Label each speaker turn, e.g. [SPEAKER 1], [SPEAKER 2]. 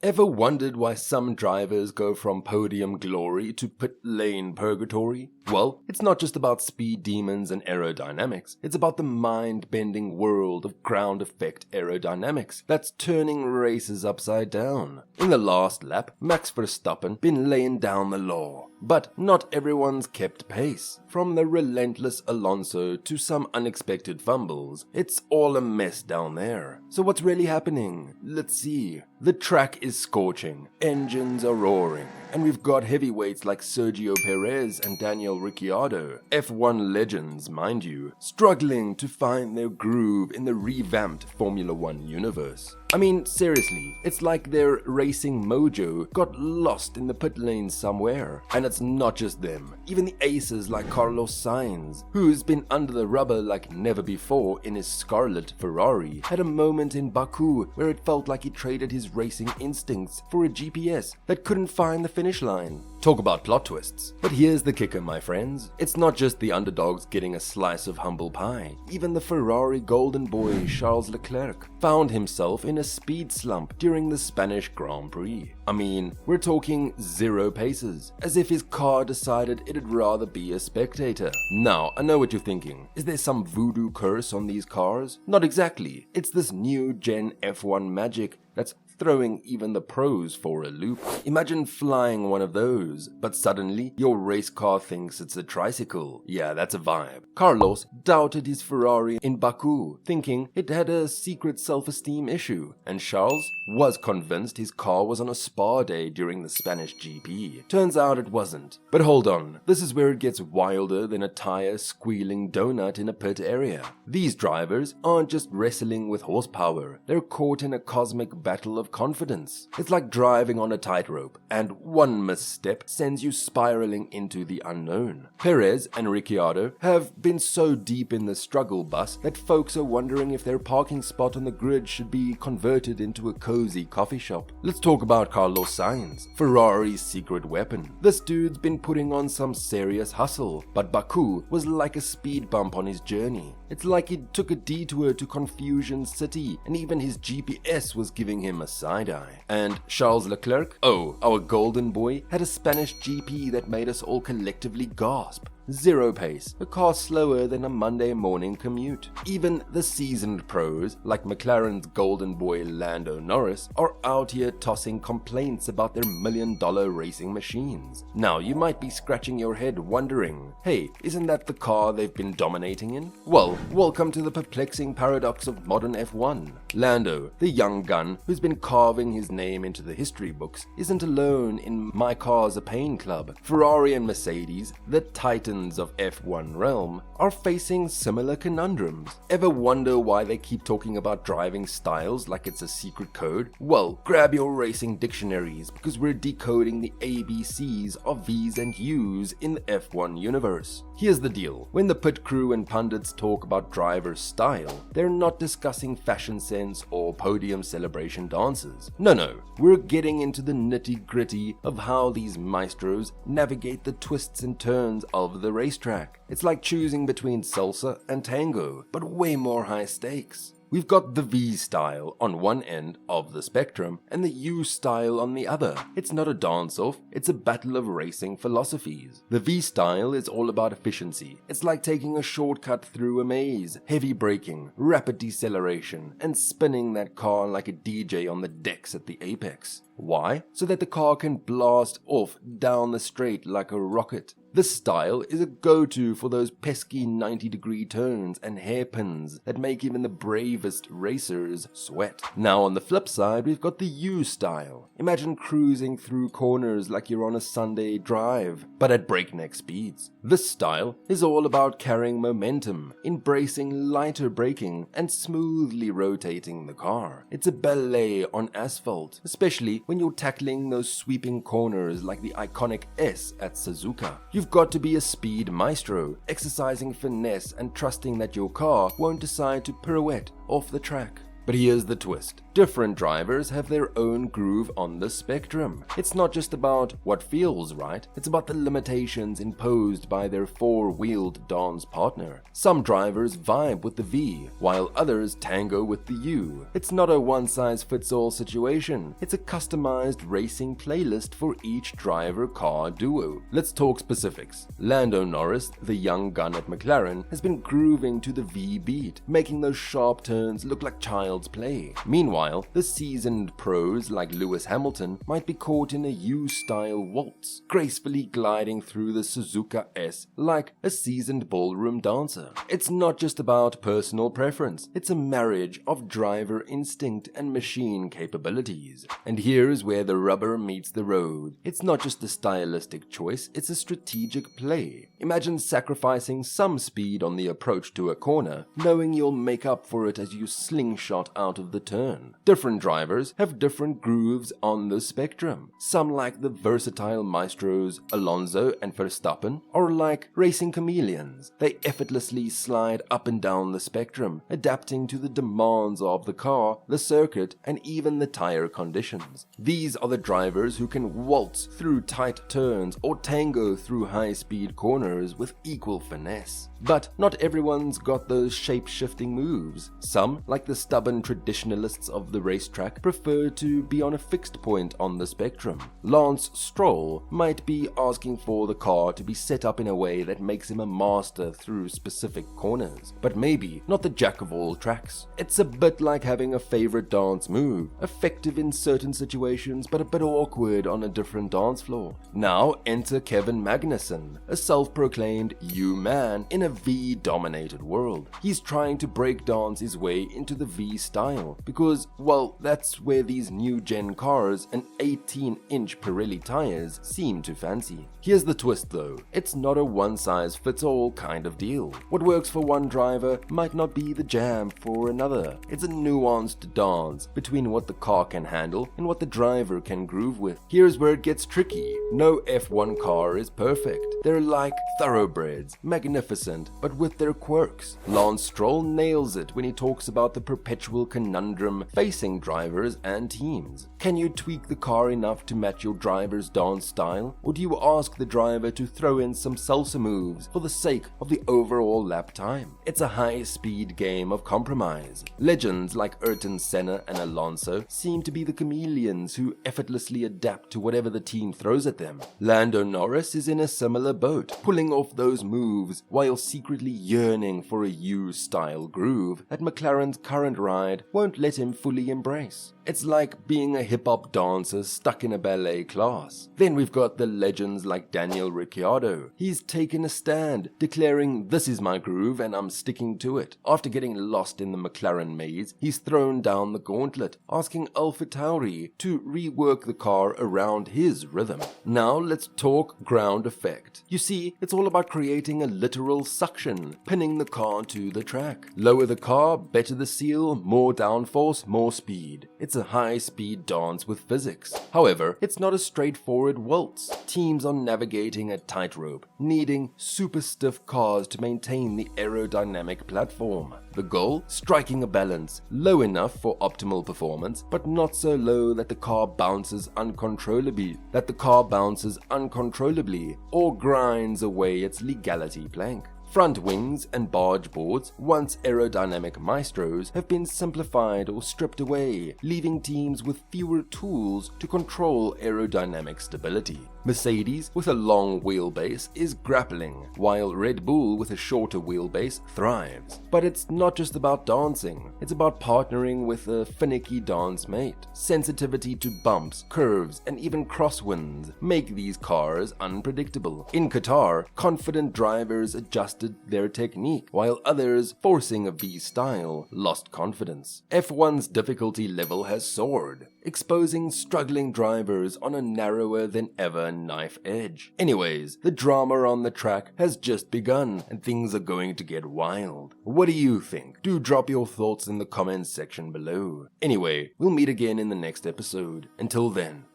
[SPEAKER 1] Ever wondered why some drivers go from podium glory to pit lane purgatory? Well, it's not just about speed demons and aerodynamics, it's about the mind-bending world of ground effect aerodynamics that's turning races upside down. In the last lap, Max Verstappen been laying down the law, but not everyone's kept pace. From the relentless Alonso to some unexpected fumbles, it's all a mess down there. So what's really happening? Let's see. The track is scorching, engines are roaring, and we've got heavyweights like Sergio Perez and Daniel Ricciardo, F1 legends mind you, struggling to find their groove in the revamped Formula 1 universe. I mean, seriously, it's like their racing mojo got lost in the pit lane somewhere. And it's not just them, even the aces like Carlos Sainz, who's been under the rubber like never before in his scarlet Ferrari, had a moment in Baku where it felt like he traded his racing instincts for a GPS that couldn't find the finish line. Talk about plot twists. But here's the kicker, my friends. It's not just the underdogs getting a slice of humble pie. Even the Ferrari golden boy Charles Leclerc found himself in a speed slump during the Spanish Grand Prix. I mean, we're talking 0 paces, as if his car decided it'd rather be a spectator. Now, I know what you're thinking. Is there some voodoo curse on these cars? Not exactly. It's this new gen F1 magic that's throwing even the pros for a loop. Imagine flying one of those, but suddenly your race car thinks it's a tricycle. Yeah, that's a vibe. Carlos doubted his Ferrari in Baku, thinking it had a secret self-esteem issue, and Charles was convinced his car was on a spa day during the Spanish GP. Turns out it wasn't. But hold on, this is where it gets wilder than a tire squealing donut in a pit area. These drivers aren't just wrestling with horsepower, they're caught in a cosmic battle of confidence. It's like driving on a tightrope, and one misstep sends you spiraling into the unknown. Perez and Ricciardo have been so deep in the struggle bus that folks are wondering if their parking spot on the grid should be converted into a cozy coffee shop. Let's talk about Carlos Sainz, Ferrari's secret weapon. This dude's been putting on some serious hustle, but Baku was like a speed bump on his journey. It's like he took a detour to Confusion City, and even his GPS was giving him a side-eye. And Charles Leclerc, our golden boy, had a Spanish GP that made us all collectively gasp. 0 pace, a car slower than a Monday morning commute. Even the seasoned pros, like McLaren's golden boy Lando Norris, are out here tossing complaints about their $1 million racing machines. Now, you might be scratching your head wondering, hey, isn't that the car they've been dominating in? Well, welcome to the perplexing paradox of modern F1. Lando, the young gun who's been carving his name into the history books, isn't alone in My Car's a Pain Club. Ferrari and Mercedes, the titans of F1 realm, are facing similar conundrums. Ever wonder why they keep talking about driving styles like it's a secret code? Well, grab your racing dictionaries because we're decoding the ABCs of V's and U's in the F1 universe. Here's the deal. When the pit crew and pundits talk about driver style, they're not discussing fashion sense or podium celebration dances. No, we're getting into the nitty-gritty of how these maestros navigate the twists and turns of the racetrack. It's like choosing between salsa and tango, but way more high stakes. We've got the V style on one end of the spectrum and the U style on the other. It's not a dance-off, it's a battle of racing philosophies. The V style is all about efficiency. It's like taking a shortcut through a maze, heavy braking, rapid deceleration, and spinning that car like a DJ on the decks at the apex. Why? So that the car can blast off down the straight like a rocket. This style is a go-to for those pesky 90-degree turns and hairpins that make even the bravest racers sweat. Now on the flip side, we've got the U style. Imagine cruising through corners like you're on a Sunday drive, but at breakneck speeds. This style is all about carrying momentum, embracing lighter braking, and smoothly rotating the car. It's a ballet on asphalt, especially when you're tackling those sweeping corners like the iconic S at Suzuka. You've got to be a speed maestro, exercising finesse and trusting that your car won't decide to pirouette off the track. But here's the twist. Different drivers have their own groove on the spectrum. It's not just about what feels right, it's about the limitations imposed by their four-wheeled dance partner. Some drivers vibe with the V, while others tango with the U. It's not a one-size-fits-all situation, it's a customized racing playlist for each driver-car duo. Let's talk specifics. Lando Norris, the young gun at McLaren, has been grooving to the V beat, making those sharp turns look like child's play. Meanwhile, the seasoned pros like Lewis Hamilton might be caught in a U-style waltz, gracefully gliding through the Suzuka S like a seasoned ballroom dancer. It's not just about personal preference, it's a marriage of driver instinct and machine capabilities. And here's where the rubber meets the road. It's not just a stylistic choice, it's a strategic play. Imagine sacrificing some speed on the approach to a corner, knowing you'll make up for it as you slingshot out of the turn. Different drivers have different grooves on the spectrum. Some like the versatile maestros Alonso and Verstappen, or like racing chameleons. They effortlessly slide up and down the spectrum, adapting to the demands of the car, the circuit, and even the tire conditions. These are the drivers who can waltz through tight turns or tango through high-speed corners with equal finesse. But not everyone's got those shape-shifting moves. Some, like the stubborn traditionalists of the racetrack, prefer to be on a fixed point on the spectrum. Lance Stroll might be asking for the car to be set up in a way that makes him a master through specific corners, but maybe not the jack of all tracks. It's a bit like having a favorite dance move, effective in certain situations but a bit awkward on a different dance floor. Now enter Kevin Magnussen, a self-proclaimed U-man in a V-dominated world. He's trying to breakdance his way into the V style because, well, that's where these new-gen cars and 18-inch Pirelli tires seem to fancy. Here's the twist though, it's not a one-size-fits-all kind of deal. What works for one driver might not be the jam for another. It's a nuanced dance between what the car can handle and what the driver can groove with. Here's where it gets tricky. No F1 car is perfect. They're like thoroughbreds, magnificent, but with their quirks. Lance Stroll nails it when he talks about the perpetual conundrum facing drivers and teams. Can you tweak the car enough to match your driver's dance style? Or do you ask the driver to throw in some salsa moves for the sake of the overall lap time? It's a high-speed game of compromise. Legends like Ayrton Senna and Alonso seem to be the chameleons who effortlessly adapt to whatever the team throws at them. Lando Norris is in a similar boat, pulling off those moves while secretly yearning for a U-style groove that McLaren's current ride won't let him fully embrace. It's like being a hip-hop dancer stuck in a ballet class. Then we've got the legends like Daniel Ricciardo. He's taken a stand, declaring, "This is my groove and I'm sticking to it." After getting lost in the McLaren maze, he's thrown down the gauntlet, asking AlphaTauri to rework the car around his rhythm. Now let's talk ground effect. You see, it's all about creating a literal suction, pinning the car to the track. Lower the car, better the seal, more downforce, more speed. It's a high-speed dance with physics. However, it's not a straightforward waltz. Teams are navigating a tightrope, needing super stiff cars to maintain the aerodynamic platform. The goal? Striking a balance, low enough for optimal performance, but not so low that the car bounces uncontrollably, or grinds away its legality plank. Front wings and barge boards, once aerodynamic maestros, have been simplified or stripped away, leaving teams with fewer tools to control aerodynamic stability. Mercedes, with a long wheelbase, is grappling, while Red Bull, with a shorter wheelbase, thrives. But it's not just about dancing, it's about partnering with a finicky dance mate. Sensitivity to bumps, curves, and even crosswinds make these cars unpredictable. In Qatar, confident drivers adjusted their technique, while others, forcing a V-style, lost confidence. F1's difficulty level has soared, exposing struggling drivers on a narrower than ever knife edge. Anyways, the drama on the track has just begun, and things are going to get wild. What do you think? Do drop your thoughts in the comments section below. Anyway, we'll meet again in the next episode. Until then,